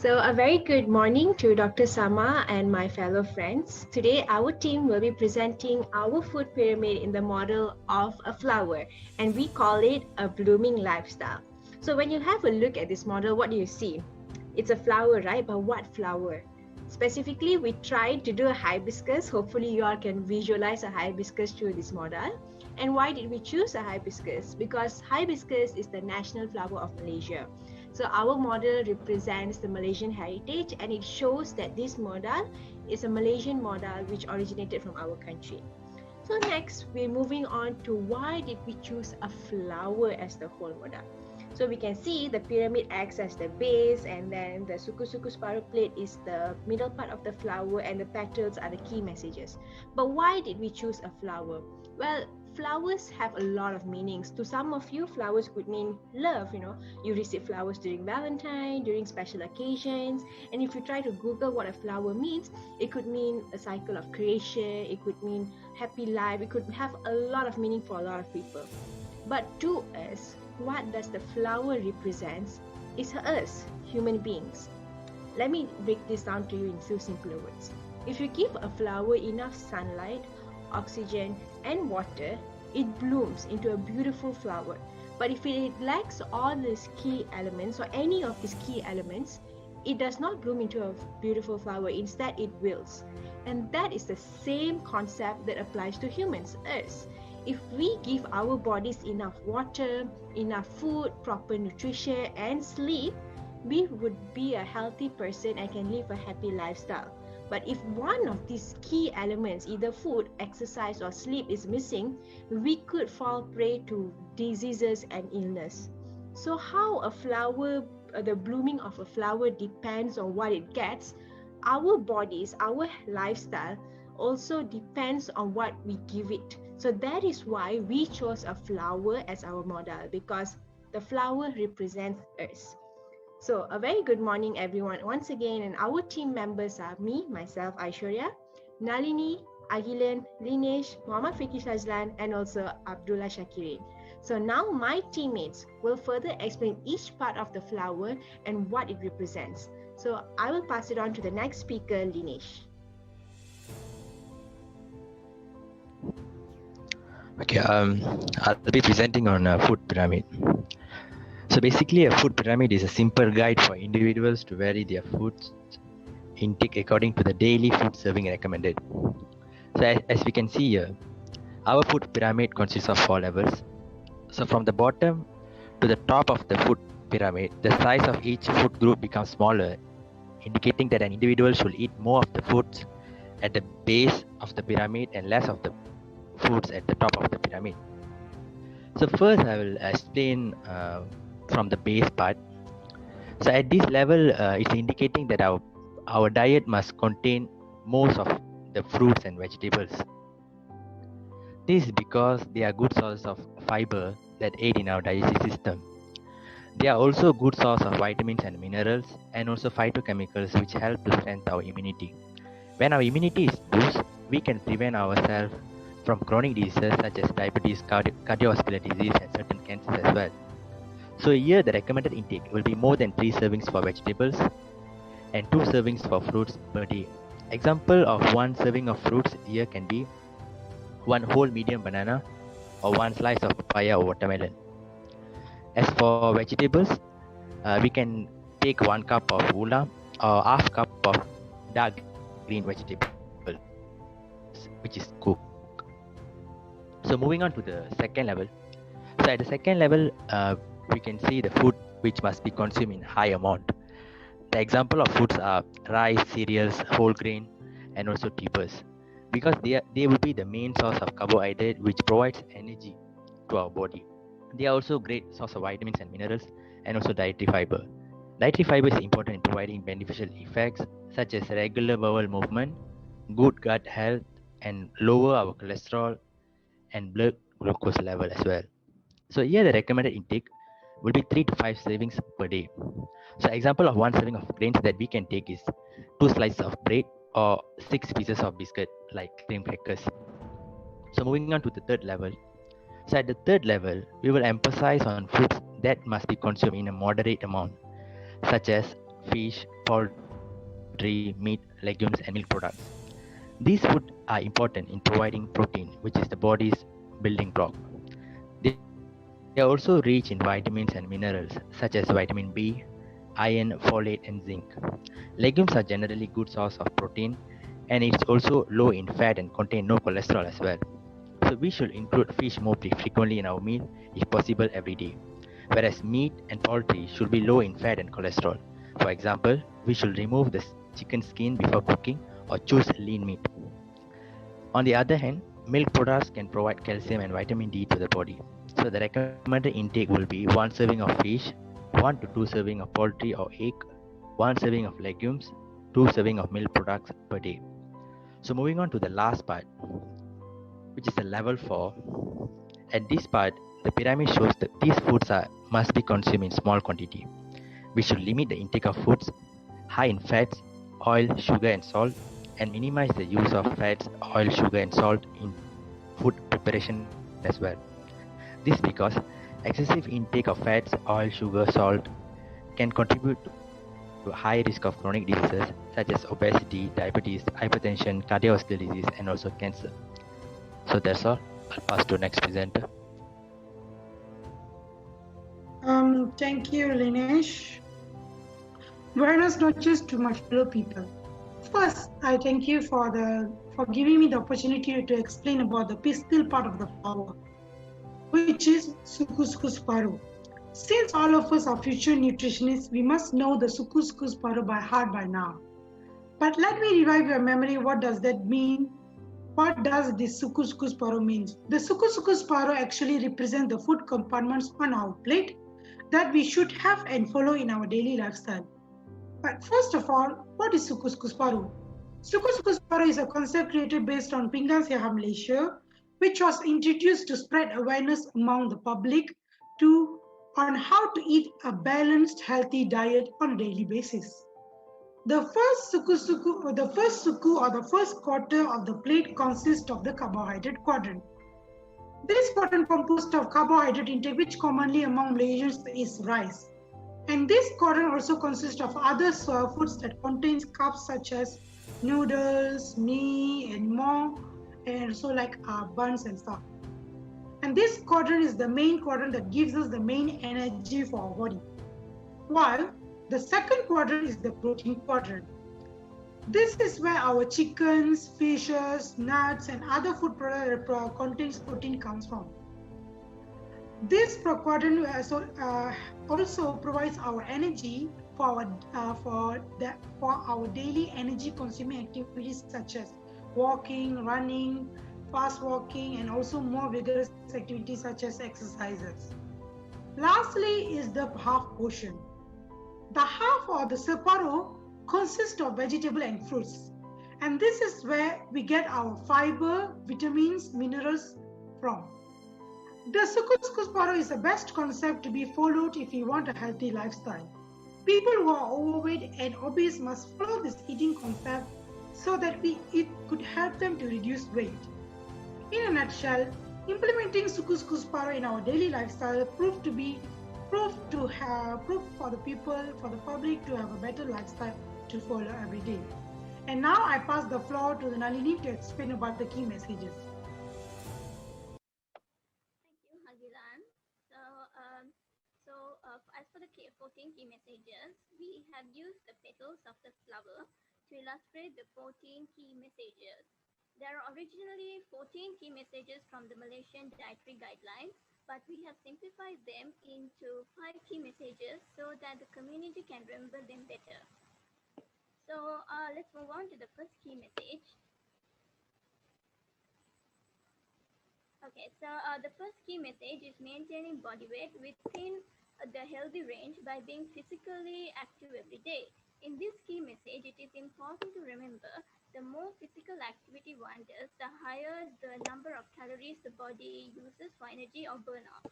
So, a very good morning to Dr. Sama and my fellow friends. Today, our team will be presenting our food pyramid in the model of a flower, and we call it a blooming lifestyle. So, when you have a look at this model, what do you see? It's a flower, right? But what flower? Specifically, we tried to do a hibiscus. Hopefully, you all can visualize a hibiscus through this model. And why did we choose a hibiscus? Because hibiscus is the national flower of Malaysia. So our model represents the Malaysian heritage, and it shows that this model is a Malaysian model which originated from our country. So next, we're moving on to why did we choose a flower as the whole model. So we can see the pyramid acts as the base, and then the suku-suku spiral plate is the middle part of the flower, and the petals are the key messages. But why did we choose a flower? Well, flowers have a lot of meanings. To some of you, flowers could mean love. You receive flowers during Valentine, during special occasions. And if you try to Google what a flower means, it could mean a cycle of creation. It could mean happy life. It could have a lot of meaning for a lot of people. But to us, what does the flower represent is us, human beings. Let me break this down to you in few simpler words. If you give a flower enough sunlight, oxygen, and water, it blooms into a beautiful flower. But if it lacks all these key elements or any of these key elements, it does not bloom into a beautiful flower. Instead, it wilts. And that is the same concept that applies to humans, us. If we give our bodies enough water, enough food, proper nutrition, and sleep, we would be a healthy person and can live a happy lifestyle. But if one of these key elements, either food, exercise, or sleep, is missing, we could fall prey to diseases and illness. So how a flower, the blooming of a flower depends on what it gets. Our bodies, our lifestyle also depends on what we give it. So that is why we chose a flower as our model, because the flower represents us. So a very good morning everyone once again, and our team members are me, myself, Aissvarya, Nalini, Hagilan, Linesh, Muhammad Fikri, Shazlan, and also Abdull Assyaqireen. So now my teammates will further explain each part of the flower and what it represents. So I will pass it on to the next speaker, Linesh. Okay, I'll be presenting on a food pyramid. So basically, a food pyramid is a simple guide for individuals to vary their food intake according to the daily food serving recommended. So as we can see here, our food pyramid consists of 4 levels. So from the bottom to the top of the food pyramid, the size of each food group becomes smaller, indicating that an individual should eat more of the foods at the base of the pyramid and less of the foods at the top of the pyramid. So first I will explain from the base part. So at this level, it's indicating that our diet must contain most of the fruits and vegetables. This is because they are good source of fiber that aid in our digestive system. They are also good source of vitamins and minerals, and also phytochemicals which help to strengthen our immunity. When our immunity is boosted, we can prevent ourselves from chronic diseases such as diabetes, cardiovascular disease, and certain cancers as well. So here the recommended intake will be more than 3 servings for vegetables and 2 servings for fruits per day. Example of 1 serving of fruits here can be 1 whole medium banana or 1 slice of papaya or watermelon. As for vegetables, we can take 1 cup of ulam or half cup of dark green vegetables, which is cooked. So moving on to the second level. So at the second level, we can see the food which must be consumed in high amount. The example of foods are rice, cereals, whole grain, and also tubers, because they will be the main source of carbohydrate which provides energy to our body. They are also great source of vitamins and minerals, and also dietary fiber. Dietary fiber is important in providing beneficial effects such as regular bowel movement, good gut health, and lower our cholesterol and blood glucose level as well. So here the recommended intake will be 3 to 5 servings per day. So example of 1 serving of grains that we can take is 2 slices of bread or 6 pieces of biscuit like cream crackers. So moving on to the third level. So at the third level, we will emphasize on foods that must be consumed in a moderate amount, such as fish, poultry, meat, legumes, and milk products. These foods are important in providing protein, which is the body's building block. They are also rich in vitamins and minerals such as vitamin B, iron, folate, and zinc. Legumes are generally good source of protein, and it's also low in fat and contain no cholesterol as well. So we should include fish more frequently in our meal if possible every day. Whereas meat and poultry should be low in fat and cholesterol. For example, we should remove the chicken skin before cooking or choose lean meat. On the other hand, milk products can provide calcium and vitamin D to the body. So the recommended intake will be 1 serving of fish, 1 to 2 serving of poultry or egg, 1 serving of legumes, 2 serving of milk products per day. So moving on to the last part, which is the level 4. At this part, the pyramid shows that these foods must be consumed in small quantity. We should limit the intake of foods high in fats, oil, sugar, and salt, and minimize the use of fats, oil, sugar, and salt in food preparation as well. This because excessive intake of fats, oil, sugar, salt can contribute to high risk of chronic diseases such as obesity, diabetes, hypertension, cardiovascular disease, and also cancer. So that's all. I'll pass to next presenter. Thank you, Linesh. Buenos noches to my fellow people. First, I thank you for giving me the opportunity to explain about the pistil part of the flower, which is sucus paro. Since all of us are future nutritionists, we must know the sucus paro by heart by now. But let me revive your memory. What does that mean? What does this sucus paro means? The sucus paro actually represents the food compartments on our plate that we should have and follow in our daily lifestyle. But first of all, what is sukus paru? Sukus paru is a concept created based on Pinggan Seha Malaysia, which was introduced to spread awareness among the public to on how to eat a balanced, healthy diet on a daily basis. The first suku or the first quarter of the plate consists of the carbohydrate quadrant. This quadrant composed of carbohydrate intake, which commonly among Malaysians is rice. And this quadrant also consists of other foods that contains carbs such as noodles, mee, and more, and also like buns and stuff. And this quadrant is the main quadrant that gives us the main energy for our body. While the second quadrant is the protein quadrant. This is where our chickens, fishes, nuts, and other food product contains protein comes from. This quadrant also provides our energy for our daily energy consuming activities such as walking, running, fast walking, and also more vigorous activities such as exercises. Lastly is the half portion. The half or the separo consists of vegetable and fruits, and this is where we get our fiber, vitamins, minerals from. The sukus paro is the best concept to be followed if you want a healthy lifestyle. People who are overweight and obese must follow this eating concept so that it could help them to reduce weight. In a nutshell, implementing sukus paro in our daily lifestyle proved for the people, for the public to have a better lifestyle to follow every day. And now I pass the floor to the Nalini to explain about the key messages. Thank you, Hagilan. So, um, as for the 14 key messages, we have used the petals of the flower to illustrate the 14 key messages. There are originally 14 key messages from the Malaysian Dietary Guidelines, but we have simplified them into 5 key messages so that the community can remember them better. So, let's move on to the first key message. Okay, so the first key message is maintaining body weight within the healthy range by being physically active every day. In this key message, it is important to remember the more physical activity one does, the higher the number of calories the body uses for energy or burnout.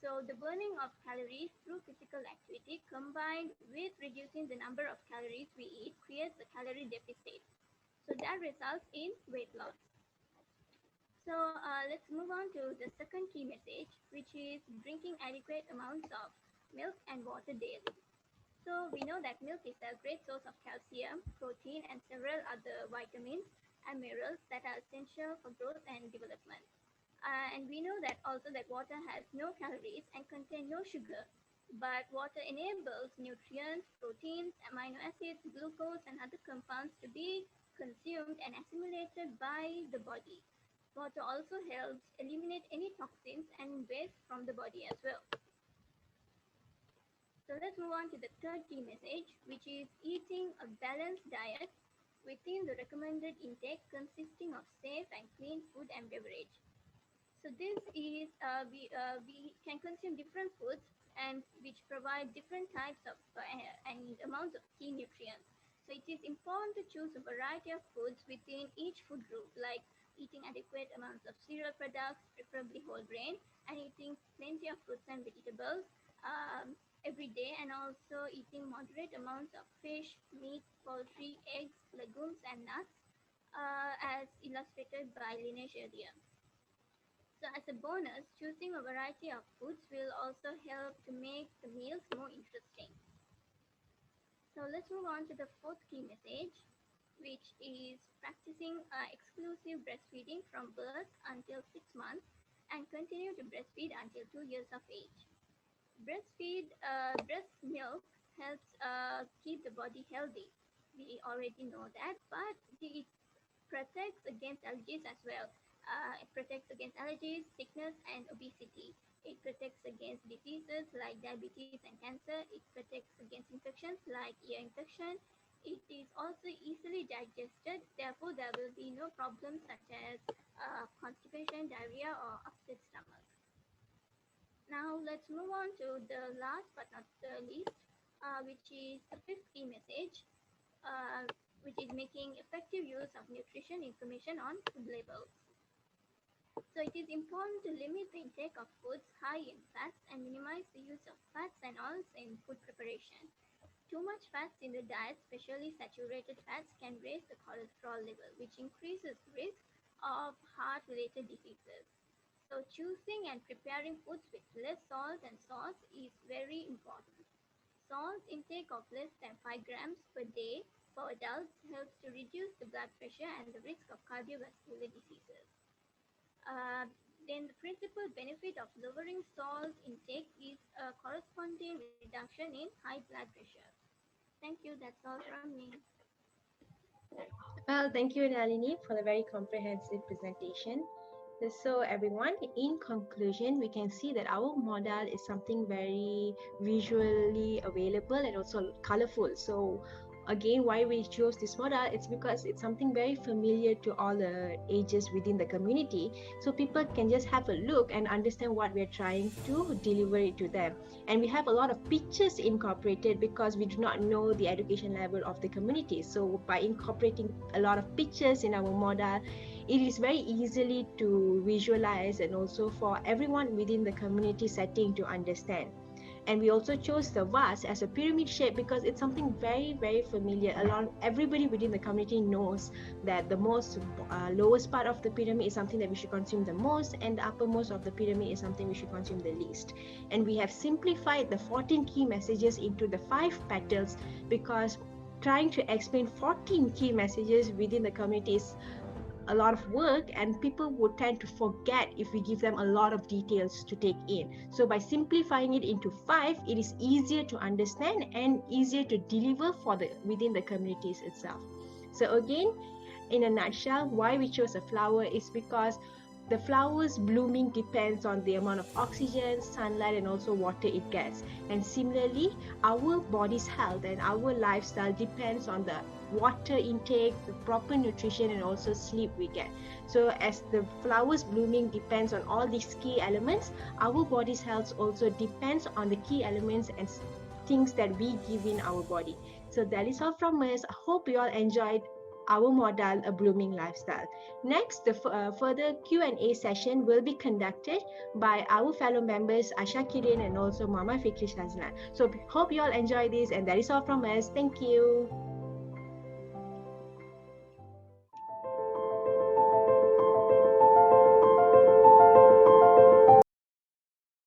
So, the burning of calories through physical activity combined with reducing the number of calories we eat creates a calorie deficit. So, that results in weight loss. So let's move on to the second key message, which is drinking adequate amounts of milk and water daily. So we know that milk is a great source of calcium, protein, and several other vitamins and minerals that are essential for growth and development. And we know that also that water has no calories and contain no sugar, but water enables nutrients, proteins, amino acids, glucose, and other compounds to be consumed and assimilated by the body. Water also helps eliminate any toxins and waste from the body as well. So let's move on to the third key message, which is eating a balanced diet within the recommended intake consisting of safe and clean food and beverage. So this is we can consume different foods and which provide different types of and amounts of key nutrients. So it is important to choose a variety of foods within each food group, like eating adequate amounts of cereal products, preferably whole grain, and eating plenty of fruits and vegetables every day, and also eating moderate amounts of fish, meat, poultry, eggs, legumes, and nuts, as illustrated by Linesh earlier. So as a bonus, choosing a variety of foods will also help to make the meals more interesting. So let's move on to the fourth key message, which is practicing exclusive breastfeeding from birth until 6 months and continue to breastfeed until 2 years of age. Breast milk helps keep the body healthy. We already know that, but it protects against allergies as well. It protects against allergies, sickness, and obesity. It protects against diseases like diabetes and cancer. It protects against infections like ear infection. It is also easily digested, therefore, there will be no problems such as constipation, diarrhea, or upset stomach. Now, let's move on to the last but not the least, which is the fifth key message, uh, which is making effective use of nutrition information on food labels. So it is important to limit the intake of foods high in fats and minimize the use of fats and oils in food preparation. Too much fats in the diet, especially saturated fats, can raise the cholesterol level, which increases risk of heart-related diseases. So choosing and preparing foods with less salt and sauce is very important. Salt intake of less than 5 grams per day for adults helps to reduce the blood pressure and the risk of cardiovascular diseases. Uh, then the principal benefit of lowering salt intake is a corresponding reduction in high blood pressure. Thank you. That's all from me. Well, thank you, Nalini, for the very comprehensive presentation. So, everyone, in conclusion, we can see that our model is something very visually available and also colorful. So, again, why we chose this model, it's because it's something very familiar to all the ages within the community. So, people can just have a look and understand what we're trying to deliver it to them. And we have a lot of pictures incorporated because we do not know the education level of the community. So, by incorporating a lot of pictures in our model, it is very easily to visualize and also for everyone within the community setting to understand. And we also chose the vase as a pyramid shape because it's something very, very familiar. Along everybody within the community knows that the most lowest part of the pyramid is something that we should consume the most, and the uppermost of the pyramid is something we should consume the least. And we have simplified the 14 key messages into the 5 petals because trying to explain 14 key messages within the community is a lot of work, and people would tend to forget if we give them a lot of details to take in. So by simplifying it into 5, it is easier to understand and easier to deliver for the within the communities itself. So again, in a nutshell, why we chose a flower is because the flower's blooming depends on the amount of oxygen, sunlight, and also water it gets. And similarly, our body's health and our lifestyle depends on the water intake, the proper nutrition, and also sleep we get. So as the flowers blooming depends on all these key elements, our body's health also depends on the key elements and things that we give in our body. So that is all from us. I hope you all enjoyed our model, A Blooming Lifestyle. Next, the further Q&A session will be conducted by our fellow members Assyaqireen and also Mama Fikri Shazlan. So hope you all enjoy this, and that is all from us. Thank you.